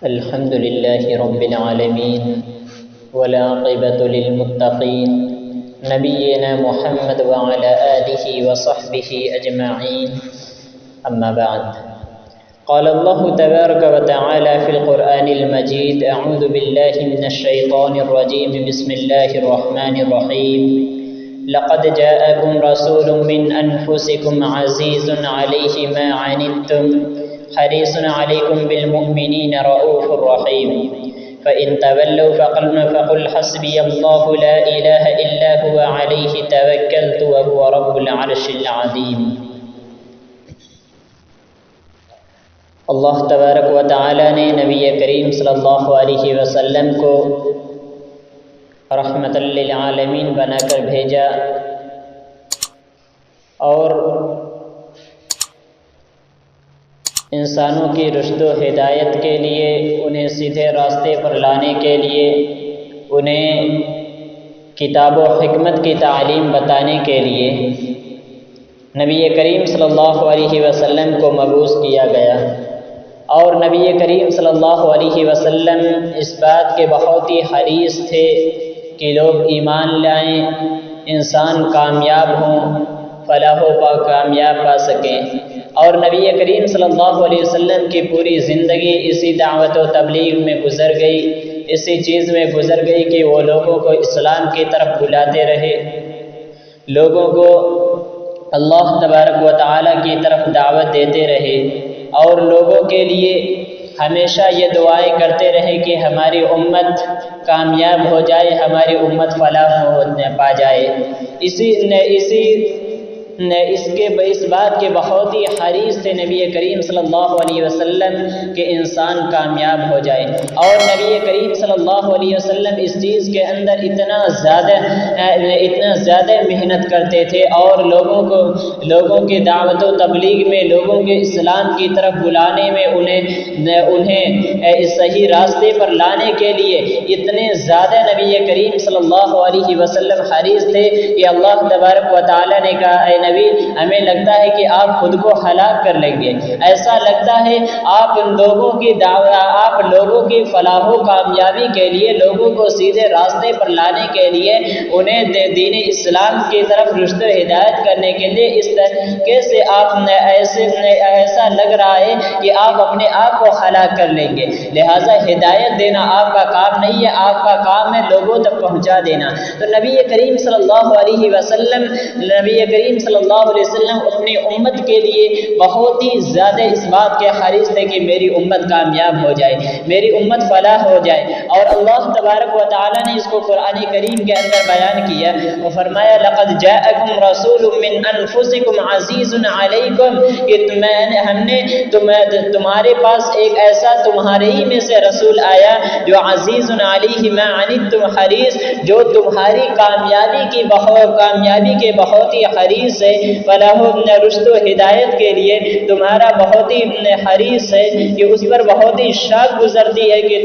الحمد لله رب العالمين والعاقبة للمتقين نبينا محمد وعلى آله وصحبه أجمعين أما بعد قال الله تبارك وتعالى في القرآن المجيد أعوذ بالله من الشيطان الرجيم بسم الله الرحمن الرحيم لقد جاءكم رسول من أنفسكم عزيز عليه ما عنتم حريص عليكم بالمؤمنين رؤوف رحيم فإن تولوا فقل حسبي الله لا إله إلا هو عليه توكلت وهو رب العرش العظيم۔ اللہ تبارک و تعالی نے نبی کریم صلی اللہ علیہ وسلم کو رحمت للعالمین بنا کر بھیجا اور انسانوں کی رشد و ہدایت کے لیے، انہیں سیدھے راستے پر لانے کے لیے، انہیں کتاب و حکمت کی تعلیم بتانے کے لیے نبی کریم صلی اللہ علیہ وسلم کو مبعوث کیا گیا۔ اور نبی کریم صلی اللہ علیہ وسلم اس بات کے بہت ہی حریص تھے کہ لوگ ایمان لائیں، انسان کامیاب ہوں، فلاح و کامیاب پا سکیں۔ اور نبی کریم صلی اللہ علیہ وسلم کی پوری زندگی اسی دعوت و تبلیغ میں گزر گئی، اسی چیز میں گزر گئی کہ وہ لوگوں کو اسلام کی طرف بلاتے رہے، لوگوں کو اللہ تبارک و تعالیٰ کی طرف دعوت دیتے رہے، اور لوگوں کے لیے ہمیشہ یہ دعائیں کرتے رہے کہ ہماری امت کامیاب ہو جائے، ہماری امت فلاح پا جائے۔ اس بات کے بہت ہی حریص تھے نبی کریم صلی اللہ علیہ وسلم کہ انسان کامیاب ہو جائے۔ اور نبی کریم صلی اللہ علیہ وسلم اس چیز کے اندر اتنا زیادہ محنت کرتے تھے، اور لوگوں کے دعوت و تبلیغ میں، لوگوں کے اسلام کی طرف بلانے میں، انہیں اس صحیح راستے پر لانے کے لیے اتنے زیادہ نبی کریم صلی اللہ علیہ وسلم حریص تھے کہ اللہ تبارک و تعالیٰ نے کہا اے نبی، ہمیں لگتا ہے کہ آپ خود کو ہلاک کر لیں گے، ایسا لگتا ہے آپ لوگوں کی فلاح و کامیابی کے لیے، لوگوں کو سیدھے راستے پر لانے کے لیے، انہیں دین اسلام کی طرف رشد و ہدایت کرنے کے لیے اس طریقے سے آپ ایسا لگ رہا ہے کہ آپ اپنے آپ کو ہلاک کر لیں گے، لہٰذا ہدایت دینا آپ کا کام نہیں ہے، آپ کا کام ہے لوگوں تک پہنچا دینا۔ تو نبی کریم صلی اللہ علیہ وسلم اپنی امت کے لیے بہت ہی زیادہ اس بات کے حریص تھے کہ میری امت کامیاب ہو جائے، میری امت فلاح ہو جائے۔ اور اللہ تبارک و تعالیٰ نے اس کو قرآن کریم کے اندر بیان کیا، وہ فرمایا لقد جاءکم رسول من انفسکم عزیز علیکم، کہ ہم نے تمہارے پاس ایک ایسا تمہارے ہی میں سے رسول آیا جو عزیز علیہ ما عنتم حریص، جو تمہاری کامیابی کے بہت ہی حریص ہے، فلاح و رشد و ہدایت کے لیے تمہارا بہت ہی حریص ہے، کہ اس پر بہت ہی شوق گزرتی ہے کہ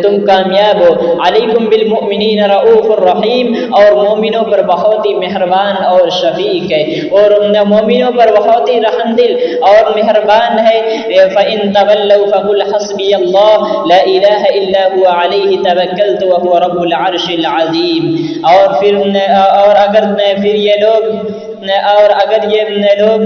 تم کامیاب ہو۔ علیکم بالمؤمنین رؤوف الرحیم، اور مومنوں پر بہت ہی مہربان اور شفیق ہے، اور مومنوں پر بہت ہی رحم دل اور مہربان ہے۔ فإن تولوا فقل حسبی اللہ لا الہ الا هو علیہ توکلت وهو رب العرش العظیم۔ اور اگر یہ لوگ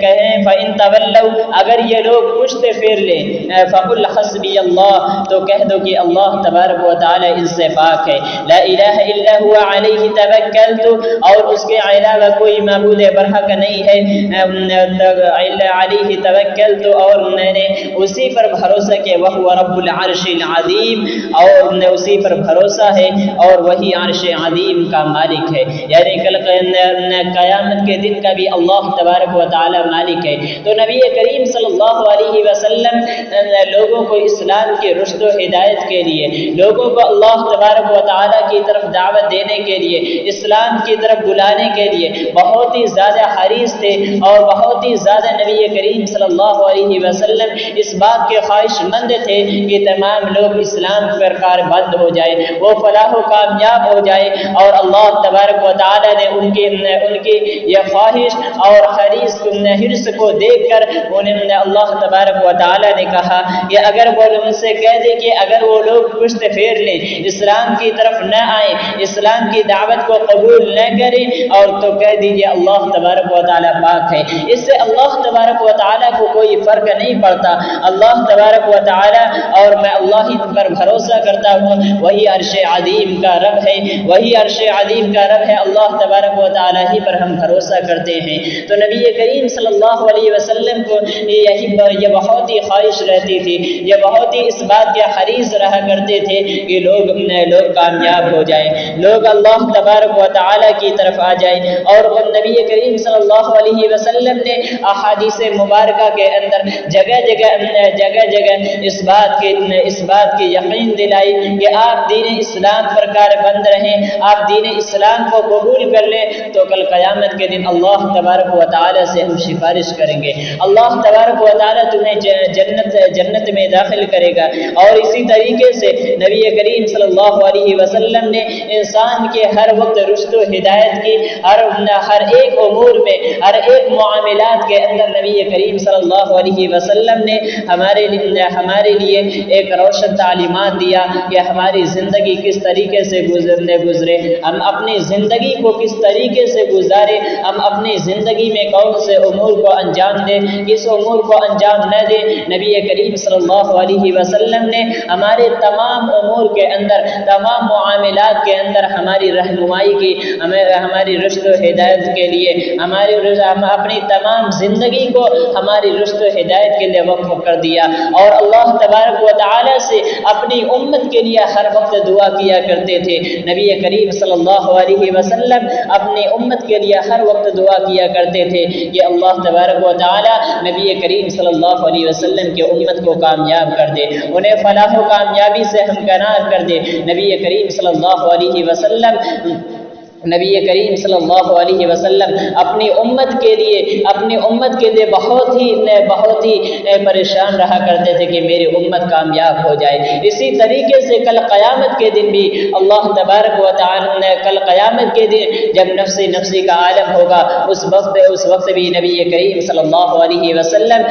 کہیں فإن تولوا، اگر یہ لوگ پشت پھیر لیں، فقل حسبی اللہ، تو کہہ دو کہ اللہ تبارک و تعالی ان سے پاک ہے، لا الہ الا هو علیہ توکلت، اور اس کے علاوہ کوئی معبود برحق نہیں ہے، علیہ توکلت، اور میں نے اسی پر بھروسہ کیا، وہو رب العرش العظیم، اور اسی پر بھروسہ ہے اور وہی عرش عظیم کا مالک ہے، یعنی کل قیامت کے دن کا بھی اللہ تبارک و تعالی مالک ہے۔ تو نبی کریم صلی اللہ علیہ وسلم لوگوں کو اسلام کی رشد و ہدایت کے لیے، لوگوں کو اللہ تبارک و تعالی کی طرف دعوت دینے کے لیے، اسلام کی طرف بلانے کے لیے بہت ہی زیادہ حریص تھے، اور بہت ہی زیادہ نبی کریم صلی اللہ علیہ وسلم اس بات کے خواہش مند تھے کہ تمام لوگ اسلام پر کاربند ہو جائے، وہ فلاح و کامیاب ہو جائے، اور اللہ تبارک و تعالی نے ان کی یہ خواہش اور حرص کو دیکھ کر انہیں اللہ تبارک و تعالی نے کہا کہ اگر وہ ان سے کہہ دے کہ اگر وہ لوگ پشت پھیر لیں، اسلام کی طرف نہ آئیں، اسلام کی دعوت کو قبول نہ کریں، اور تو کہہ دیجیے اللہ تبارک و تعالی پاک ہے۔ اس سے اللہ تبارک و تعالی کو کوئی فرق نہیں پڑتا۔ اللہ تبارک و تعالی اور میں اللہ ہی پر بھروسہ کرتا ہوں، وہی عرش عظیم کا رب ہے، وہی عرش عظیم کا رب ہے، اللہ تبارک و تعالی ہی پر ہم بھروسہ کرتے ہیں۔ تو نبی کریم صلی اللہ علیہ وسلم کو یہ بہت ہی خواہش رہتی تھی، یہ بہت ہی اس بات کے حریص رہا کرتے تھے کہ لوگ کامیاب ہو جائیں، لوگ اللہ تبارک و تعالی کی طرف آ جائیں۔ اور نبی کریم صلی اللہ علیہ وسلم نے احادیث مبارکہ کے اندر جگہ جگہ اس بات کی یقین دلائی کہ آپ دین اسلام پر کاربند رہیں، آپ دین اسلام کو قبول کر لیں تو کل قیامت کے دن اللہ تبارک و تعالی سے ہم سفارش کریں گے، اللہ تبارک و تعالی تمہیں جنت میں داخل کرے گا۔ اور اسی طریقے سے نبی کریم صلی اللہ علیہ وسلم نے انسان کے ہر وقت رشد و ہدایت کی، ہر ایک امور میں، ہر ایک معاملات کے اندر نبی کریم صلی اللہ علیہ وسلم نے ہمارے لیے ایک روشن تعلیمات دیا کہ ہماری زندگی کس طریقے سے گزرے، ہم اپنی زندگی کو کس طریقے سے گزارے، ہم اپنی زندگی میں کون سے امور کو انجام دیں، کس امور کو انجام نہ دیں۔ نبی کریم صلی اللہ علیہ وسلم نے ہمارے تمام امور کے اندر، تمام معاملات کے اندر ہماری رہنمائی کی، ہماری رشد و ہدایت کے لیے، ہم اپنی تمام زندگی کو ہماری رشد و ہدایت کے لیے وقف کر دیا۔ اور اللہ تبارک و تعالی سے اپنی امت کے لیے ہر وقت دعا کیا کرتے تھے۔ نبی کریم صلی اللہ علیہ وسلم اپنی امت کے لیے ہر وقت دعا کیا کرتے تھے کہ اللہ تبارک و تعالی نبی کریم صلی اللہ علیہ وسلم کی امت کو کامیاب کر دے، انہیں فلاح و کامیابی سے ہمکنار کر دے۔ نبی کریم صلی اللہ علیہ وسلم اپنی امت کے لیے بہت ہی پریشان رہا کرتے تھے کہ میری امت کامیاب ہو جائے۔ اسی طریقے سے کل قیامت کے دن بھی اللہ تبارک و تعالی نے کل قیامت کے دن جب نفسی کا عالم ہوگا، اس وقت بھی نبی کریم صلی اللہ علیہ وسلم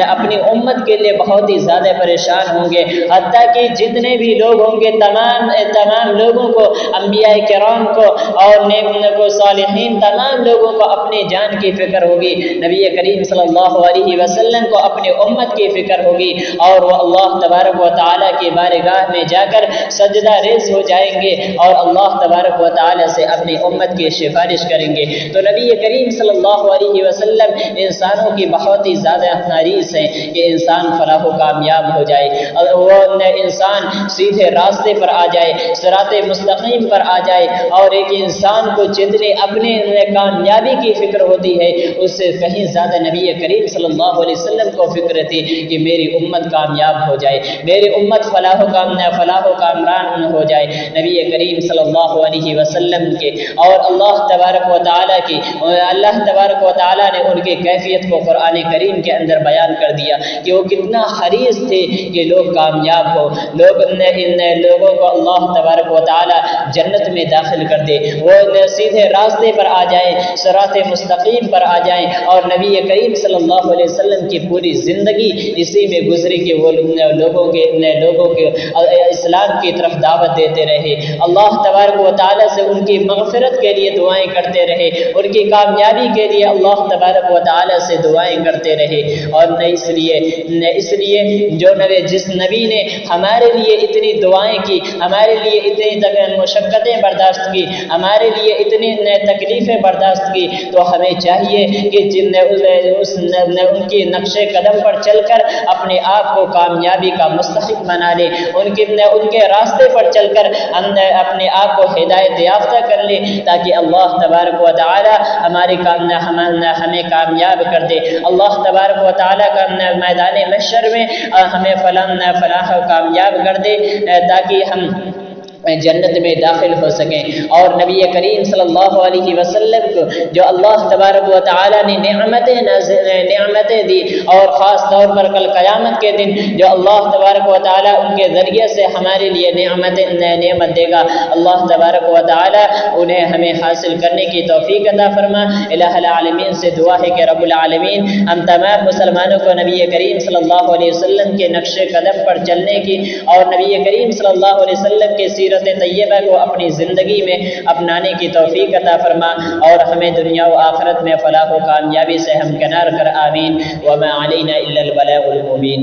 اپنی امت کے لیے بہت ہی زیادہ پریشان ہوں گے، حتیٰ کہ جتنے بھی لوگ ہوں گے تمام لوگوں کو، انبیاء کرام کو اور نیک کو، صالحین، تمام لوگوں کو اپنی جان کی فکر ہوگی، نبی کریم صلی اللہ علیہ وسلم کو اپنی امت کی فکر ہوگی، اور وہ اللہ تبارک و تعالی کی بارگاہ میں جا کر سجدہ ریز ہو جائیں گے اور اللہ تبارک و تعالی سے اپنی امت کی سفارش کریں گے۔ تو نبی کریم صلی اللہ علیہ وسلم انسانوں کی بہت ہی زیادہ حریص ہیں کہ انسان فلاح و کامیاب ہو جائے، اور وہ انسان سیدھے راستے پر آ جائے، صراط مستقیم پر آ جائے۔ اور ایک انسان کو جتنی اپنے کامیابی کی فکر ہوتی ہے، اس سے کہیں زیادہ نبی کریم صلی اللہ علیہ وسلم کو فکر تھی کہ میری امت کامیاب ہو جائے، میری امت فلاح و کامران ہو جائے۔ نبی کریم صلی اللہ علیہ وسلم کے اور اللہ تبارک و تعالی نے ان کی کیفیت کو قرآن کریم کے اندر بیان کر دیا کہ وہ کتنا حریص تھے کہ لوگ کامیاب ہو، ان لوگوں کو اللہ تبارک و تعالی جنت میں داخل کر دے، وہ سیدھے راستے پر آ جائیں، صراط مستقیم پر آ جائیں، اور نبی کریم صلی اللہ علیہ وسلم کی پوری زندگی اسی میں گزری کہ وہ لوگوں کے اسلام کی طرف دعوت دیتے رہے، اللہ تبارک و تعالی سے ان کی مغفرت کے لیے دعائیں کرتے رہے، ان کی کامیابی کے لیے اللہ تبارک و تعالی سے دعائیں کرتے رہے۔ اور اس لیے جس نبی نے ہمارے لیے اتنی دعائیں کی، ہمارے لیے اتنی مشقتیں برداشت کی، ہمارے لیے اتنی تکلیفیں برداشت کی، تو ہمیں چاہیے کہ ان کی نقش قدم پر چل کر اپنے آپ کو کامیابی کا مستحق بنا لیں، ان کے راستے پر چل کر ہم اپنے آپ کو ہدایت یافتہ کر لیں، تاکہ اللہ تبارک و تعالی ہمیں کامیاب کر دے، اللہ تبارک و تعالی کا میدان محشر میں ہمیں فلاح و کامیاب کر دے، تاکہ ہم جنت میں داخل ہو سکیں، اور نبی کریم صلی اللہ علیہ وسلم کو جو اللہ تبارک و تعالی نے نعمتیں دی، اور خاص طور پر کل قیامت کے دن جو اللہ تبارک و تعالی ان کے ذریعے سے ہمارے لیے نعمت دے گا، اللہ تبارک و تعالی انہیں ہمیں حاصل کرنے کی توفیق عطا فرما۔ الہ العالمین سے دعا ہے کہ رب العالمین ہم تمام مسلمانوں کو نبی کریم صلی اللہ علیہ وسلم کے نقش قدم پر چلنے کی، اور نبی کریم صلی اللہ علیہ وسلم کے سیرت طیبہ کو اپنی زندگی میں اپنانے کی توفیق عطا فرما، اور ہمیں دنیا و آخرت میں فلاح و کامیابی سے ہمکنار کر، آمین۔ وما علینا الا البلاغ المبین۔